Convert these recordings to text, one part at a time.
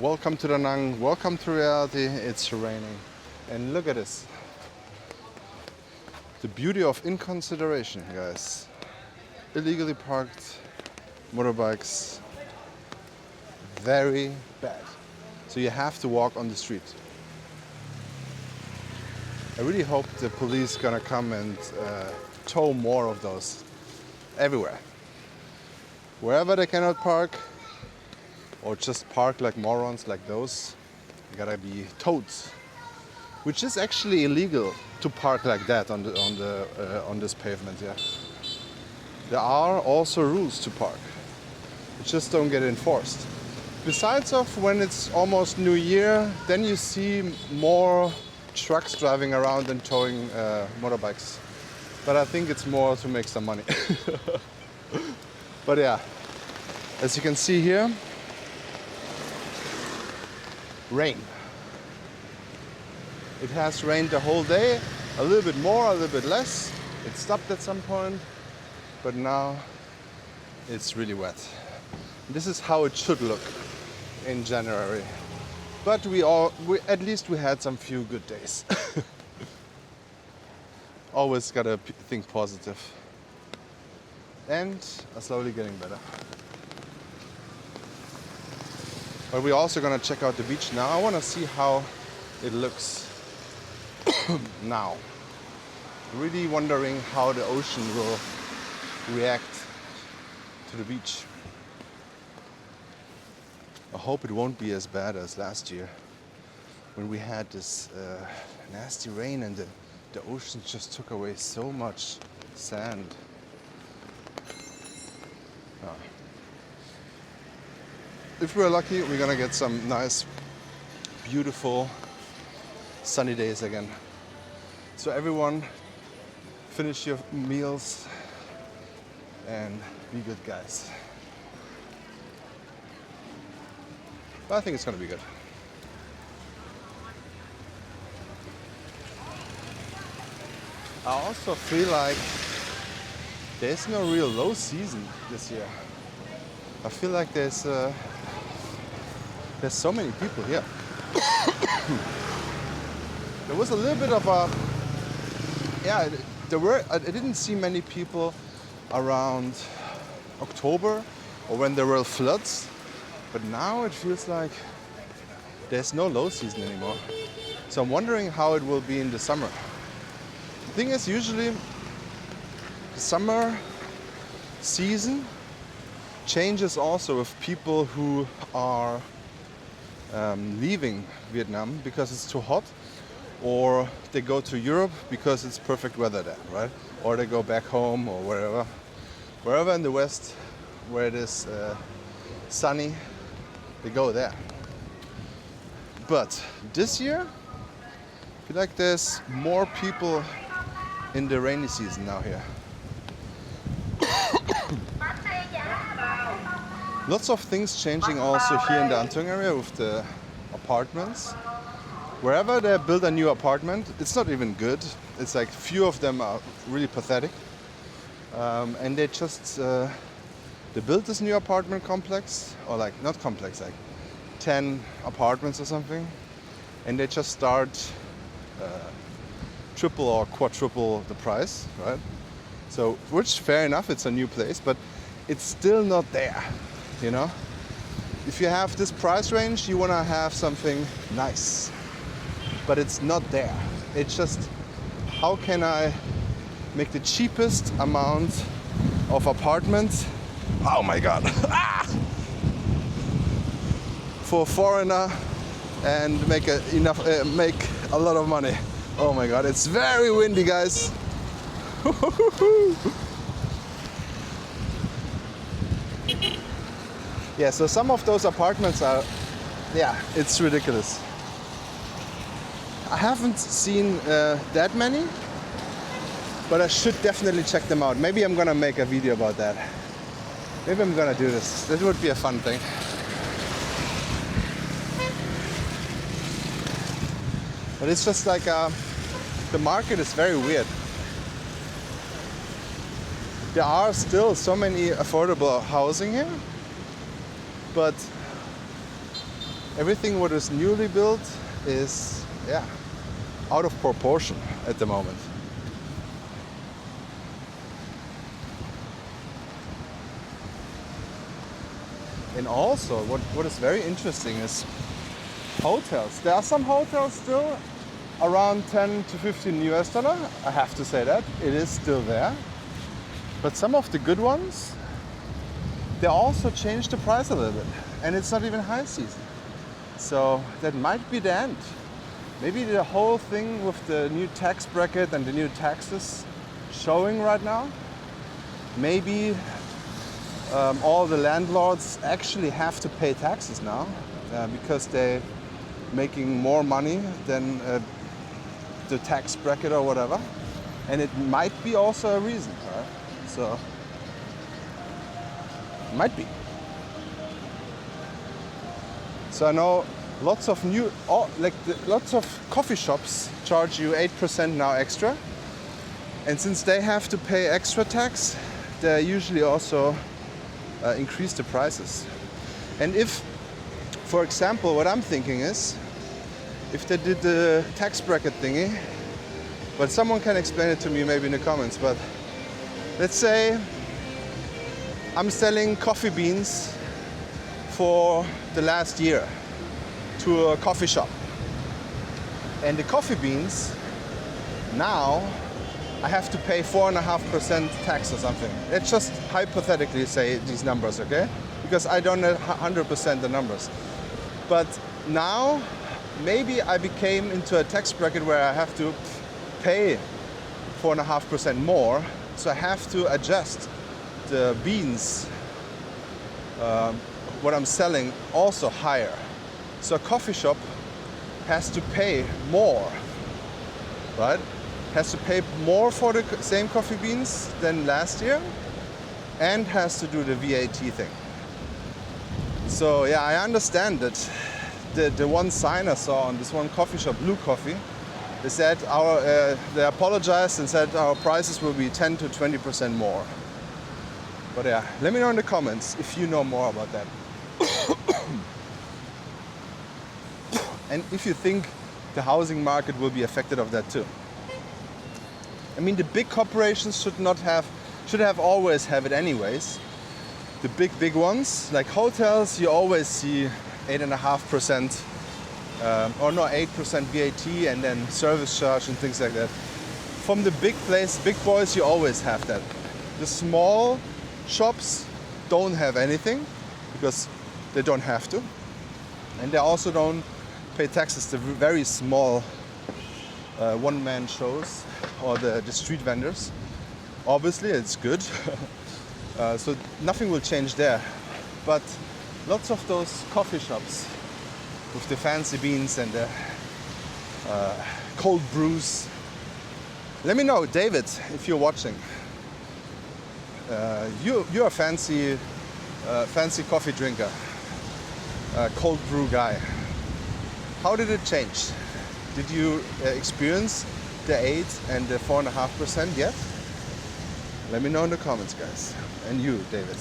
Welcome to Da Nang, welcome to reality. It's raining. And look at this. The beauty of inconsideration, guys. Illegally parked motorbikes, very bad. So you have to walk on the street. I really hope the police gonna come and tow more of those everywhere. Wherever they cannot park, or just park like morons like those, they gotta be towed. Which is actually illegal to park like that on this pavement. Yeah. There are also rules to park, which just don't get enforced. Besides of when it's almost New Year, then you see more trucks driving around and towing motorbikes. But I think it's more to make some money. But yeah, as you can see here, rain. It has rained the whole day, a little bit more, a little bit less. It stopped at some point, but now it's really wet. This is how it should look in January. But at least we had some few good days. Always gotta think positive. And are slowly getting better. But we're also gonna check out the beach now. I wanna see how it looks now. Really wondering how the ocean will react to the beach. I hope it won't be as bad as last year when we had this nasty rain and the ocean just took away so much sand. If we're lucky, we're gonna get some nice, beautiful, sunny days again. So everyone, finish your meals and be good guys. But I think it's gonna be good. I also feel like there's no real low season this year. I feel like there's so many people here. There was a little bit of a, yeah, I didn't see many people around October or when there were floods, but now it feels like there's no low season anymore. So I'm wondering how it will be in the summer. The thing is, usually the summer season changes also with people who are leaving Vietnam because it's too hot, or they go to Europe because it's perfect weather there, right? Or they go back home or wherever in the West where it is sunny, they go there. But this year, I feel like there's more people in the rainy season now here. Lots of things changing also here in the An Thung area with the apartments. Wherever they build a new apartment, it's not even good. It's like few of them are really pathetic. And they just, they built this new apartment complex, or like, not complex, like 10 apartments or something. And they just start triple or quadruple the price, right? So, which fair enough, it's a new place, but it's still not there, you know? If you have this price range, you wanna have something nice, but it's not there. It's just, how can I make the cheapest amount of apartments? Oh my God. For a foreigner and make a lot of money. Oh my God, it's very windy, guys. Yeah, so some of those apartments are, yeah, it's ridiculous. I haven't seen that many, but I should definitely check them out. Maybe I'm gonna make a video about that. Maybe I'm gonna do this. This would be a fun thing. But it's just like, the market is very weird. There are still so many affordable housing here, but Everything what is newly built is, yeah, out of proportion at the moment. And also, what is very interesting is hotels. There are some hotels still around 10 to 15 US dollar. I have to say that. It is still there. But some of the good ones, they also changed the price a little bit. And it's not even high season. So that might be the end. Maybe the whole thing with the new tax bracket and the new taxes showing right now, maybe all the landlords actually have to pay taxes now because they're making more money than the tax bracket or whatever. And it might be also a reason, right? So, might be. So I know lots of lots of coffee shops charge you 8% now extra. And since they have to pay extra tax, they usually also increase the prices. And if, for example, what I'm thinking is, if they did the tax bracket thingy, but someone can explain it to me maybe in the comments, but let's say I'm selling coffee beans for the last year to a coffee shop. And the coffee beans, now I have to pay 4.5% tax or something. Let's just hypothetically say these numbers, okay? Because I don't know 100% the numbers. But now, maybe I became into a tax bracket where I have to pay 4.5% more. So I have to adjust the beans, what I'm selling, also higher. So a coffee shop has to pay more, right? Has to pay more for the same coffee beans than last year and has to do the VAT thing. So yeah, I understand that the one sign I saw on this one coffee shop, Blue Coffee, they said they apologized and said our prices will be 10 to 20% more. But yeah, let me know in the comments if you know more about that. And if you think the housing market will be affected of that too. I mean, the big corporations should have always have it anyways. The big ones, like hotels, you always see 8.5%, or no, 8% VAT and then service charge and things like that. From the big boys, you always have that. The small shops don't have anything because they don't have to. And they also don't pay taxes. The very small one-man shows or the street vendors. Obviously, it's good. So nothing will change there. But lots of those coffee shops with the fancy beans and the cold brews. Let me know, David, if you're watching. You're a fancy coffee drinker, cold brew guy. How did it change? Did you experience the 8 and the 4.5% yet? Let me know in the comments, guys. And you, David.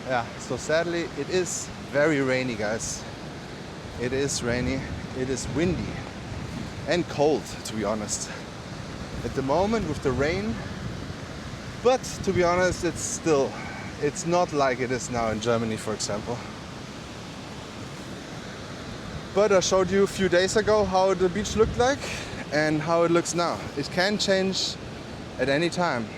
Yeah, so sadly it is very rainy, guys. It is rainy, it is windy and cold, to be honest. At the moment with the rain, but to be honest, it's not like it is now in Germany, for example. But I showed you a few days ago how the beach looked like and how it looks now. It can change at any time.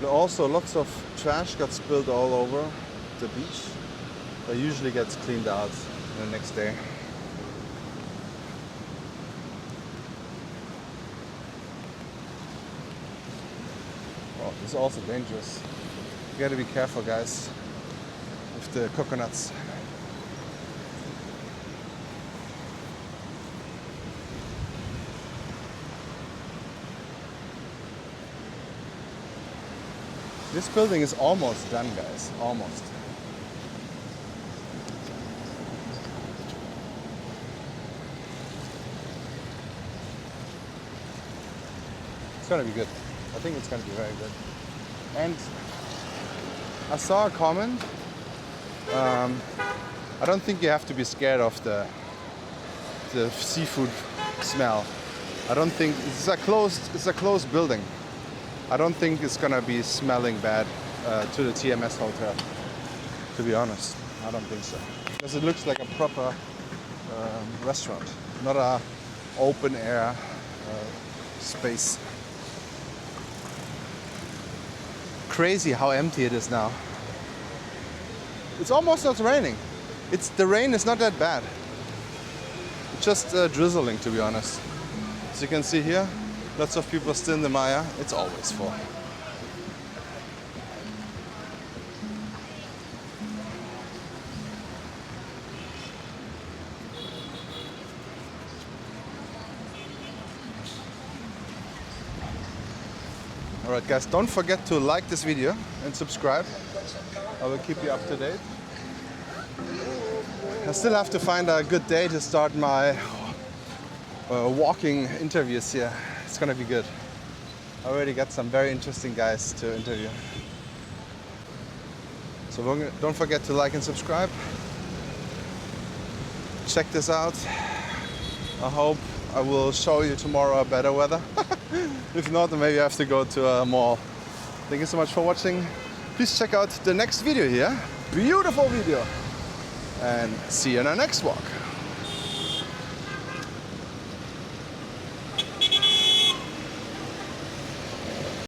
Also, lots of trash got spilled all over the beach. That usually gets cleaned out the next day. Oh, this is also dangerous. You gotta be careful, guys, with the coconuts. This building is almost done, guys. Almost. It's gonna be good. I think it's gonna be very good. And I saw a comment I don't think you have to be scared of the seafood smell. I don't think it's a closed building. I don't think it's gonna be smelling bad to the TMS hotel. To be honest, I don't think so, because it looks like a proper restaurant, not a open air space. Crazy how empty it is now. It's almost not raining. The rain is not that bad. It's just drizzling, to be honest. As you can see here, lots of people still in the Maya. It's always full. Alright guys, don't forget to like this video and subscribe. I will keep you up to date. I still have to find a good day to start my walking interviews here. It's gonna be good. I already got some very interesting guys to interview. So don't forget to like and subscribe. Check this out. I hope I will show you tomorrow a better weather. If not, then maybe I have to go to a mall. Thank you so much for watching. Please check out the next video here. Beautiful video. And see you in our next walk.